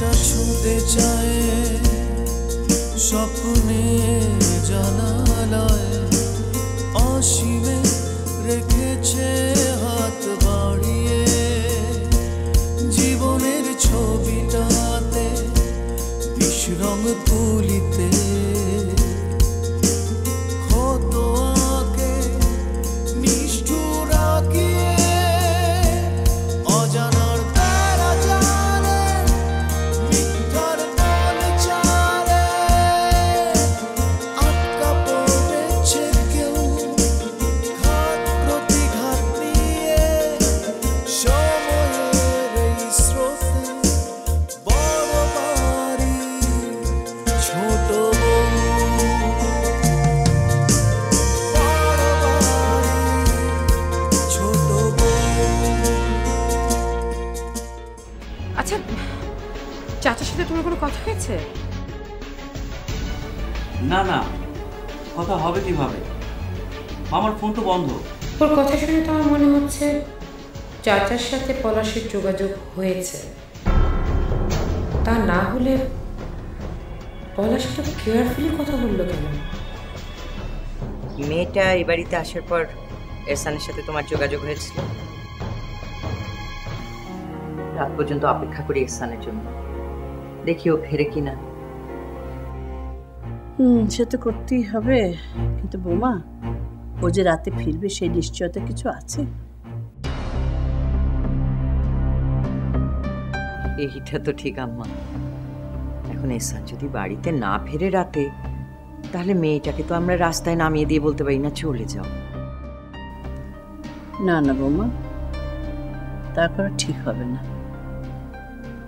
আকাশটা ছুঁতে চায় স্বপ্নে জানালায় অসীমে রেখেছে হাত বাড়িয়ে জীবনের ছবিটাতে বিশ্বরং তুলিতে ক্ষত আঁকে নিষ্ঠুর আঁকিয়ে অজানার তারা জানে মিথ্যার দল চারে আটকা পড়েছে কেউ ঘাত প্রতিঘাত নিয়ে সময়ের এই স্রোতে বড় বাড়ি ছোট বউ বড় বাড়ি ছোট বউ। আচ্ছা, চাচার সাথে তোমার কোনো কথা হয়েছে? না না, কথা হবে কিভাবে? আমার ফোন তো বন্ধ। ওর কথা শুনে তো আমার মনে হচ্ছে চাচার সাথে পলাশের যোগাযোগ হয়েছে। তা না হলে পলাশ তো কেয়ারফুলি কথা বললো কেন? মেয়েটা এই বাড়িতে আসার পর এহসানের সাথে তোমার যোগাযোগ হয়েছিল? রাত পর্যন্ত অপেক্ষা করি এহসানের জন্য, দেখি ও ফেরে কিনা। সে তো করতেই হবে, কিন্তু বৌমা ও যে রাতে ফিরবে সেই নিশ্চয়তা কিছু আছে? এইটা তো ঠিক আম্মা। এখন এহসান যদি বাড়িতে না ফেরে রাতে, তাহলে মেয়েটাকে তো আমরা রাস্তায় নামিয়ে দিয়ে বলতে পারি না চলে যাও। না না বৌমা, তা করা ঠিক হবে না।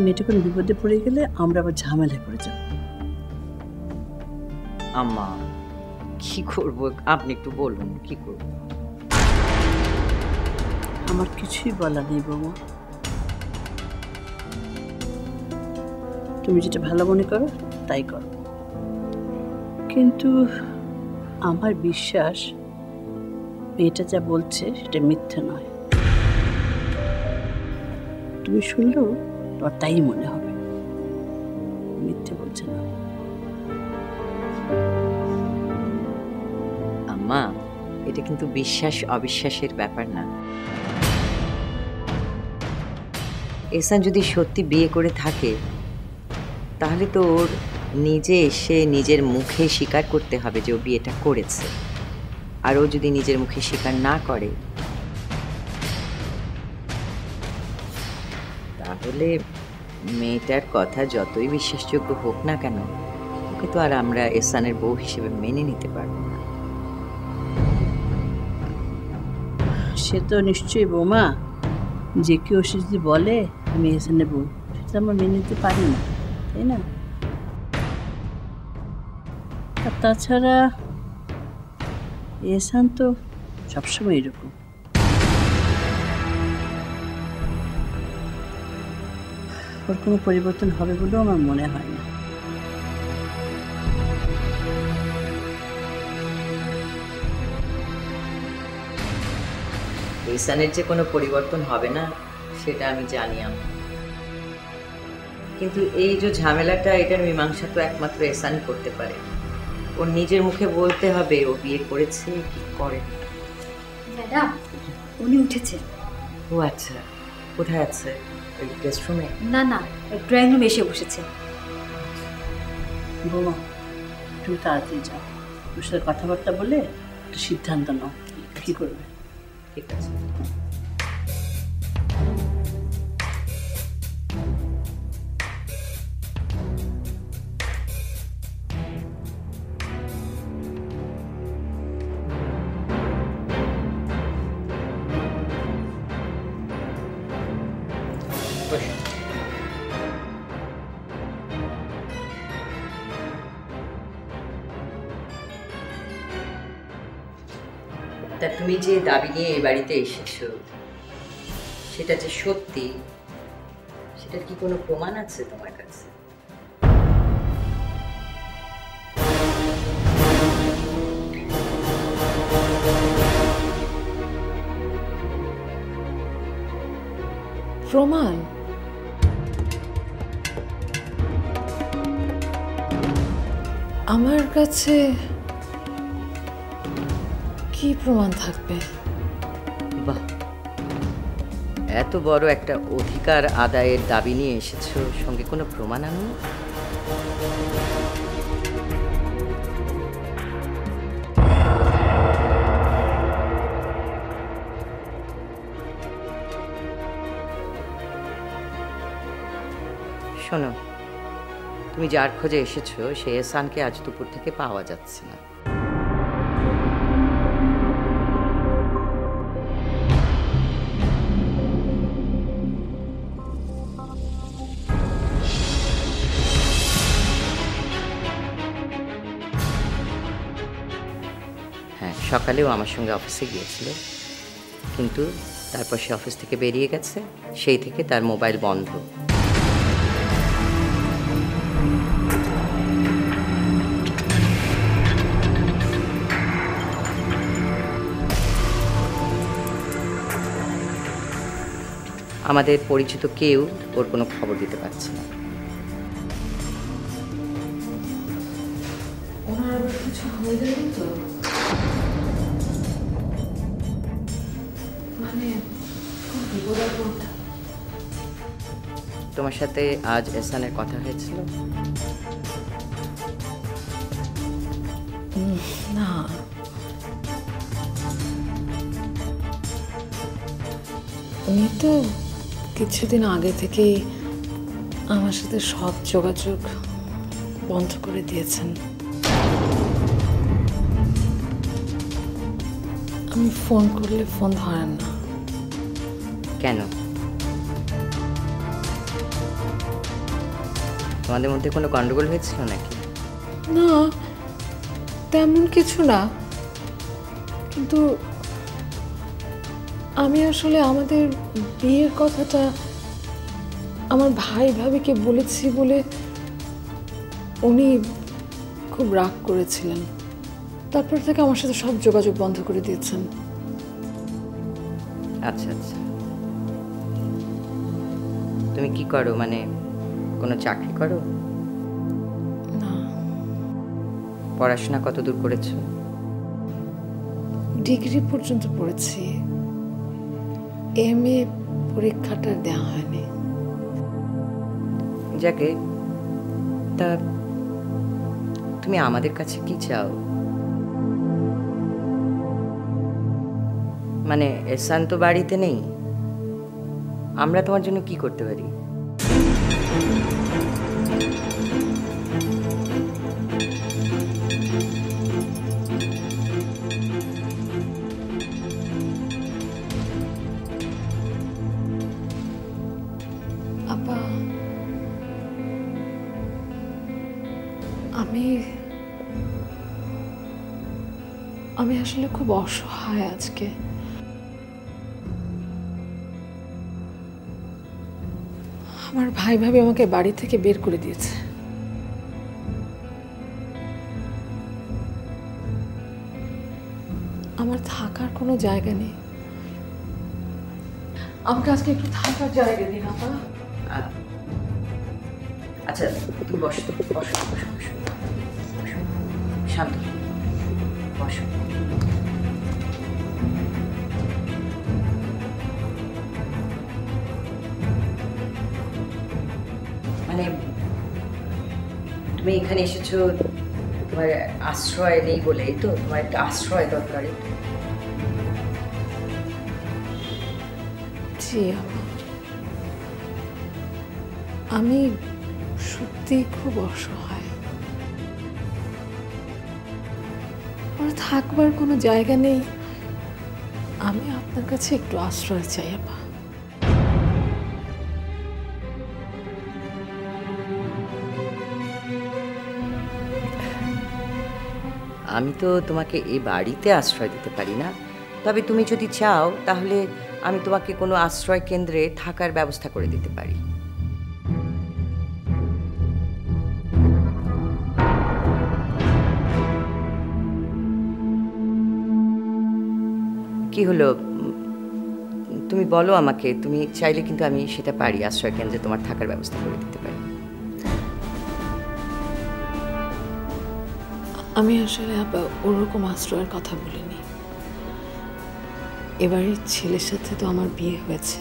মেয়েটা কোনো বিপদে পড়ে গেলে আমরা আবার ঝামেলায় পড়ে যাব। আম্মা কি করব, আপনি একটু বলুন কি করব? আমার কিছুই বলা নেই বৌমা, তুমি যেটা ভালো মনে করো তাই করো। কিন্তু আমার বিশ্বাস মেয়েটা যা বলছে সেটা মিথ্যে নয়। তুমি শুনলেও তোমার তাই মনে হবে, মিথ্যে বলছে না। আম্মা, এটা কিন্তু বিশ্বাস অবিশ্বাসের ব্যাপার না। এহসান যদি সত্যি বিয়ে করে থাকে, তাহলে তো ওর নিজে এসে নিজের মুখে স্বীকার করতে হবে যে ও বিয়েটা করেছে। আর ও যদি নিজের মুখে স্বীকার না করে, তাহলে মেয়েটার কথা যতই বিশ্বাসযোগ্য হোক না কেন, ওকে তো আর আমরা এহসানের বউ হিসেবে মেনে নিতে পারবো না। সে তো নিশ্চয়ই বৌমা, যে কেউ সে যদি বলে আমি এহসানের বউ, সেটা আমরা মেনে নিতে পারি না, তাই না? আর তাছাড়া এহসান তো সবসময় এরকম। ওর কোনো পরিবর্তন হবে বলেও আমার মনে হয় না। এহসানের যে কোনো পরিবর্তন হবে না সেটা আমি জানি আমি, কিন্তু এই যে ঝামেলাটা, এটার মীমাংসা তো একমাত্র এহসান করতে পারে। ওর নিজের মুখে বলতে হবে ও বিয়ে করেছে কি করে। ম্যাডাম, উনি উঠেছে। ও আচ্ছা, কোথায় আছে? ওই গেস্ট রুমে? না না, ড্রয়িং রুমে এসে বসেছে। বৌমা তুমি তাড়াতাড়ি যাও, ওর সাথে কথাবার্তা বলে একটা সিদ্ধান্ত নাও কি করবে। ঠিক আছে। তা তুমি যে দাবি নিয়ে এই বাড়িতে এসেছো, সেটা যে সত্যি, সেটার কি কোনো প্রমাণ আছে তোমার কাছে? প্রমাণ? আমার কাছে কি প্রমাণ থাকবে? বাহ, এত বড় একটা অধিকার আদায়ের দাবি নিয়ে এসেছো, সঙ্গে কোনো প্রমাণ আনো? শোনো, তুমি যার খোঁজে এসেছো সে এহসানকে আজ দুপুর থেকে পাওয়া যাচ্ছে না। হ্যাঁ, সকালেও আমার সঙ্গে অফিসে গিয়েছিল, কিন্তু তারপর সে অফিস থেকে বেরিয়ে গেছে। সেই থেকে তার মোবাইল বন্ধ। আমাদের পরিচিত কেউ ওর কোনো খবর দিতে পারছে না। ওনার আবার কিছু হয়ে যাবে তো? মানে খুব বিপদ। তোমার সাথে আজ এহসানের কথা হয়েছিল? না, উনি তো কিছুদিন আগে থেকেই আমার সাথে সব যোগাযোগ বন্ধ করে দিয়েছেন। আমি ফোন করলে ফোন ধরেন না। কেন? তোমাদের মধ্যে কোনো গন্ডগোল হয়েছিল নাকি? না, তেমন কিছু না, কিন্তু আমি আসলে আমাদের বিয়ের কথাটা আমার ভাই ভাবিকে বলেছি বলে উনি খুব রাগ করেছিলেন। তারপর থেকে আমার সাথে সব যোগাযোগ বন্ধ করে দিয়েছেন। আচ্ছা আচ্ছা, তুমি কি করো? মানে কোনো চাকরি করো? না, পড়াশোনা কতদূর করেছো? ডিগ্রি পর্যন্ত পড়েছি, MA পরীক্ষাটা দেওয়া হয়নি। যাকে, তা তুমি আমাদের কাছে কি চাও? মানে এহসান তো বাড়িতে নেই, আমরা তোমার জন্য কি করতে পারি? আপা, আমি আসলে খুব অসহায় আজকে। আমার ভাই ভাবি আমাকে বাড়ি থেকে বের করে দিয়েছে। আমার থাকার কোনো জায়গা নেই। আমাকে আজকে একটু থাকার জায়গা দিন আপা। আচ্ছা, তুমি বসো, বসো বসো বসো, শান্ত বসো। মানে তুমি এখানে এসেছো তোমার আশ্রয় নেই বলেই তো? তোমার একটা আশ্রয় দরকার। জি আপা, আমি সত্যি খুব অসহায়। আমার থাকবার কোনো জায়গা নেই। আমি আপনার কাছে একটু আশ্রয় চাই আপা। আমি তো তোমাকে এই বাড়িতে আশ্রয় দিতে পারি না, তবে তুমি যদি চাও তাহলে আমি তোমাকে কোনো আশ্রয় কেন্দ্রে থাকার ব্যবস্থা করে দিতে পারি। কি হলো, তুমি বলো আমাকে, তুমি চাইলে কিন্তু আমি সেটা পারি, আশ্রয় কেন্দ্রে তোমার থাকার ব্যবস্থা করে দিতে পারি। আমি আসলে আপা ওরকম আশ্রয়ের কথা বলিনি। এবারের ছেলের সাথে তো আমার বিয়ে হয়েছে।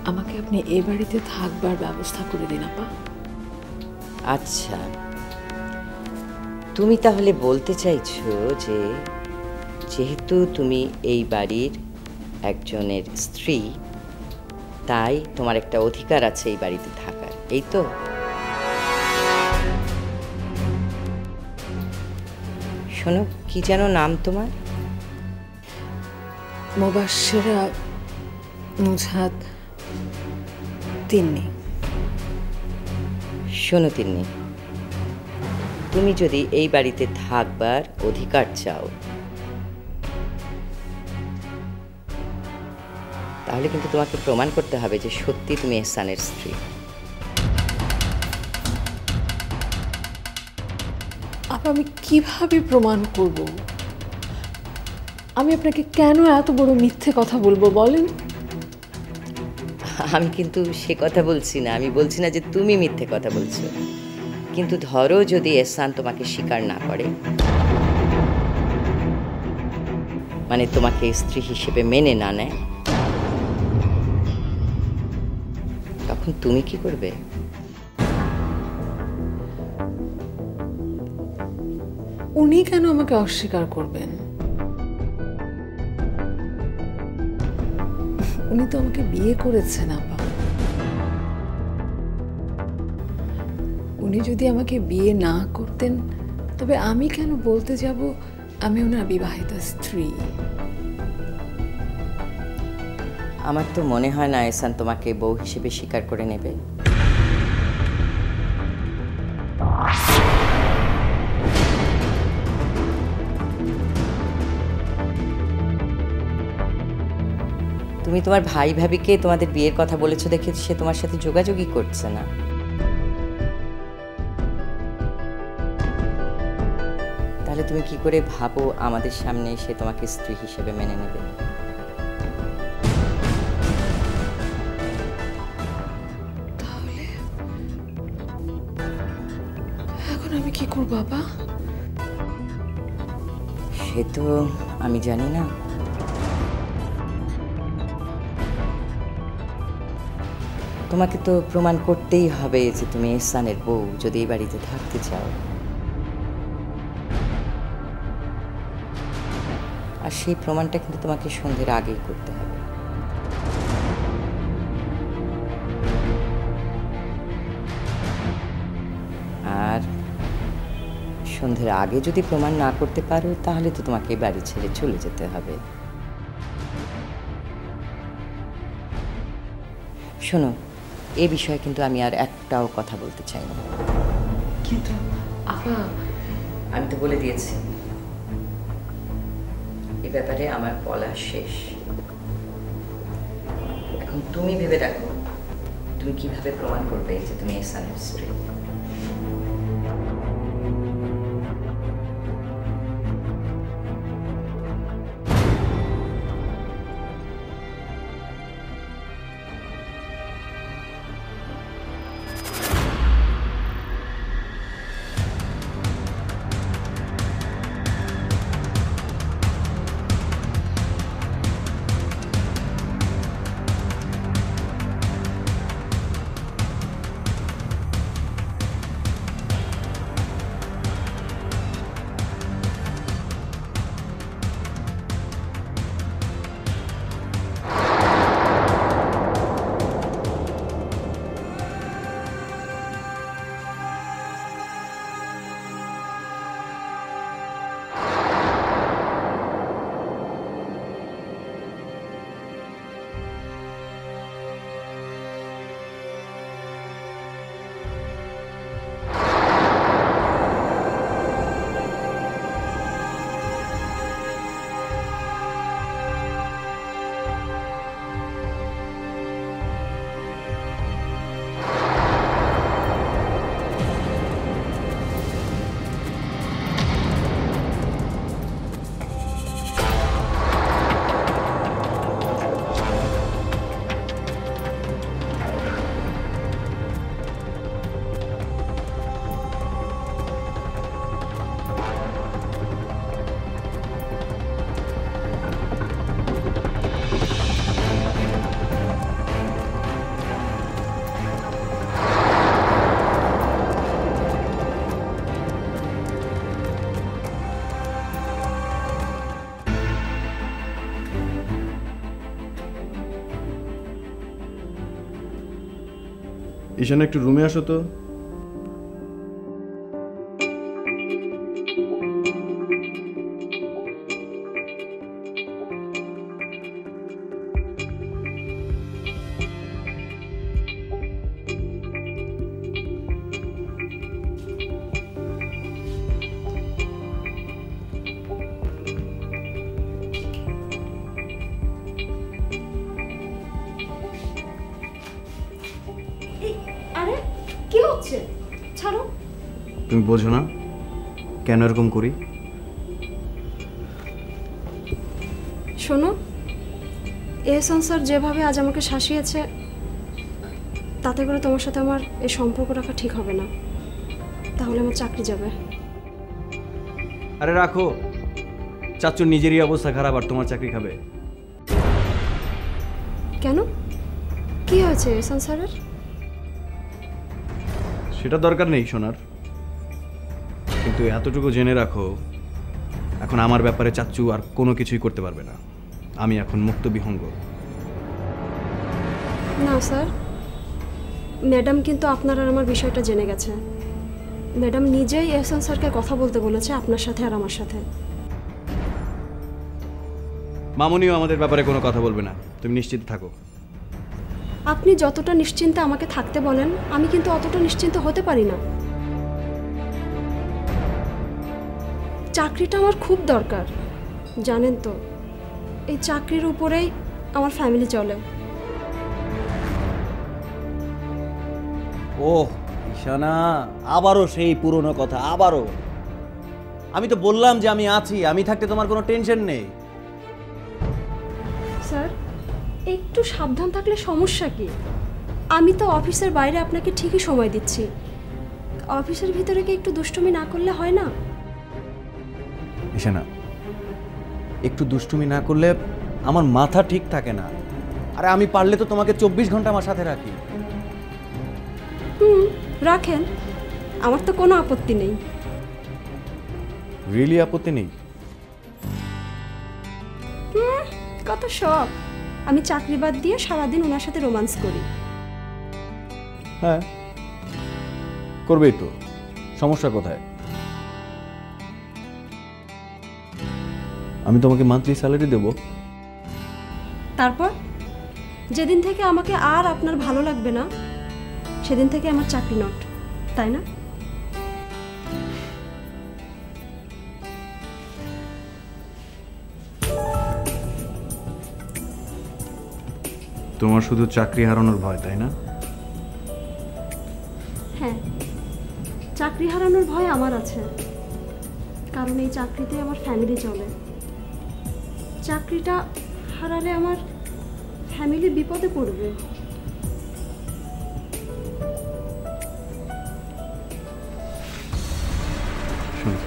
আমাকে আপনি এ বাড়িতে থাকবার ব্যবস্থা করে দিন আপা। আচ্ছা, তুমি তাহলে বলতে চাইছো যে যেহেতু তুমি এই বাড়ির একজনের স্ত্রী, তাই তোমার একটা অধিকার আছে এই বাড়িতে থাকার, এই তো? শোনো, কি যেন নাম তোমার? মুবাশশিরা নুজহাত তিন্নি। শোনো তিন্নি, তুমি যদি এই বাড়িতে থাকবার অধিকার চাও তাহলে কিন্তু তোমাকে প্রমাণ করতে হবে যে সত্যি তুমি এহসানের স্ত্রী। আপা আমি কিভাবে প্রমাণ করব? আমি আপনাকে কেন এত বড় মিথ্যে কথা বলবো বলেন? আমি কিন্তু সে কথা বলছি না, আমি বলছি না যে তুমি মিথ্যে কথা বলছো, কিন্তু ধরো যদি এহসান তোমাকে স্বীকার না করে, মানে তোমাকে স্ত্রী হিসেবে মেনে না নেয়, তখন তুমি কি করবে? উনি কেন আমাকে অস্বীকার করবেন? উনি তো আমাকে বিয়ে করেছেন আপা। উনি যদি আমাকে বিয়ে না করতেন তবে আমি কেন বলতে যাব আমি ওনার বিবাহিতা স্ত্রী? আমার তো মনে হয় না এহসান তোমাকে বউ হিসেবে স্বীকার করে নেবে। তুমি তোমার ভাই ভাবিকে তোমাদের বিয়ের কথা বলেছো দেখে সে তোমার সাথে যোগাযোগই করছে না। তাহলে তুমি কি করে ভাবো আমাদের সামনে সে তোমাকে স্ত্রী হিসেবে মেনে নেবে? তাহলে এখন আমি কি করব বাবা? সে তো আমি জানি না। তোমাকে তো প্রমাণ করতেই হবে যে তুমি এহসানের বউ যদি এই বাড়িতে থাকতে চাও। আর সেই প্রমাণটা কিন্তু তোমাকে সন্ধ্যের আগেই করতে হবে। আর সন্ধ্যের আগে যদি প্রমাণ না করতে পারো তাহলে তো তোমাকে এই বাড়ি ছেড়ে চলে যেতে হবে। শোনো, এ বিষয়ে কিন্তু আমি আর একটাও কথা বলতে চাই না। কিন্তু আপা আমি তো বলে দিয়েছি এ ব্যাপারে আমার বলা শেষ। এখন তুমি ভেবে দেখো তুমি কিভাবে প্রমাণ করবে যে তুমি এহসানের স্ত্রী। ঈশান একটু রুমে আসো তো। আরে কি হচ্ছে? ছাড়ো। তুমি বোঝো না কেন এরকম করি? শোনো, এহসান স্যার যেভাবে আজ আমাকে শাসিয়েছে তাতে করে তোমার সাথে আমার এই সম্পর্ক রাখা ঠিক হবে না। তাহলে আমার চাকরি যাবে। আরে রাখো, চাচুর নিজেরই অবস্থা খারাপ আর তোমার চাকরি খাবে? কেন, কি হয়েছে এহসান স্যারের? সেটা দরকার নেই শোনার, কিন্তু এতটুকু জেনে রাখো এখন আমার ব্যাপারে চাচু আর কোনো কিছুই করতে পারবে না। আমি এখন মুক্ত বিহঙ্গ। না স্যার, ম্যাডাম কিন্তু আপনার আর আমার বিষয়টা জেনে গেছে। ম্যাডাম নিজেই এহসান স্যারকে কথা বলতে বলেছে আপনার সাথে আর আমার সাথে। মামুনিও আমাদের ব্যাপারে কোনো কথা বলবে না, তুমি নিশ্চিত থাকো। আপনি যতটা নিশ্চিন্তে আমাকে থাকতে বলেন আমি কিন্তু অতটা নিশ্চিন্ত হতে পারি না। চাকরিটা আমার খুব দরকার, জানেন তো। এই চাকরির উপরেই আমার ফ্যামিলি চলে। ওহ ঈশানা, আবারও সেই পুরনো কথা, আবারও। আমি তো বললাম যে আমি আছি, আমি থাকতে তোমার কোনো টেনশন নেই। স্যার, একটু সাবধান থাকলে সমস্যা কি? আমি তো অফিসের বাইরে আপনাকে ঠিকই সময় দিচ্ছি, অফিসের ভিতরে কি একটু দুষ্টুমি না করলে হয় না? ঈশানা, একটু দুষ্টুমি না করলে আমার মাথা ঠিক থাকে না। আরে আমি পারলে তো তোমাকে 24 ঘন্টা আমার সাথে রাখি। রাখেন, আমার তো কোনো আপত্তি নেই। রিয়েলি আপত্তি নেই? কত শখ! আমি চাকরি বাদ দিয়ে সারাদিন ওনার সাথে রোমান্স করি। হ্যাঁ করবেই তো, সমস্যা কোথায়? আমি তোমাকে মান্থলি স্যালারি দেব। তারপর যেদিন থেকে আমাকে আর আপনার ভালো লাগবে না সেদিন থেকে আমার চাকরি নট, তাই না? তোমার শুধু চাকরি হারানোর ভয়, তাই না? হ্যাঁ, চাকরি হারানোর ভয় আমার আছে, কারণ এই চাকরিতে আমার ফ্যামিলি চলে। চাকরিটা হারালে আমার ফ্যামিলি বিপদে পড়বে। শোনো,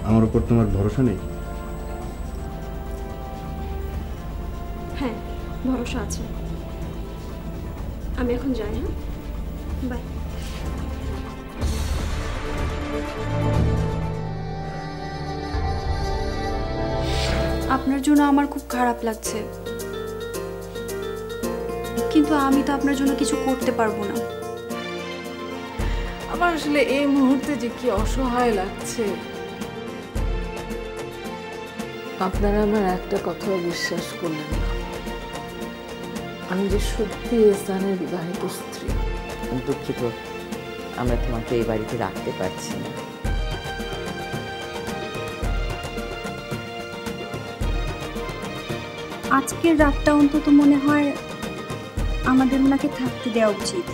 আমার উপর তোমার ভরসা নেই? হ্যাঁ, ভরসা আছে। আমি এখন যাই। হ্যাঁ, বাই। আপনার জন্য আমার খুব খারাপ লাগছে, কিন্তু আমি তো আপনার জন্য কিছু করতে পারবো না। আমার আসলে এই মুহূর্তে যে কি অসহায় লাগছে। আপনারা আমার একটা কথাও বিশ্বাস করলেন না, আমি যে সত্যি এহসানের বিবাহিত স্ত্রী। দুঃখিত, আমরা তোমাকে এই বাড়িতে রাখতে পারছি না। আজকের রাতটা অন্তত মনে হয় আমাদের ওনাকে থাকতে দেওয়া উচিত।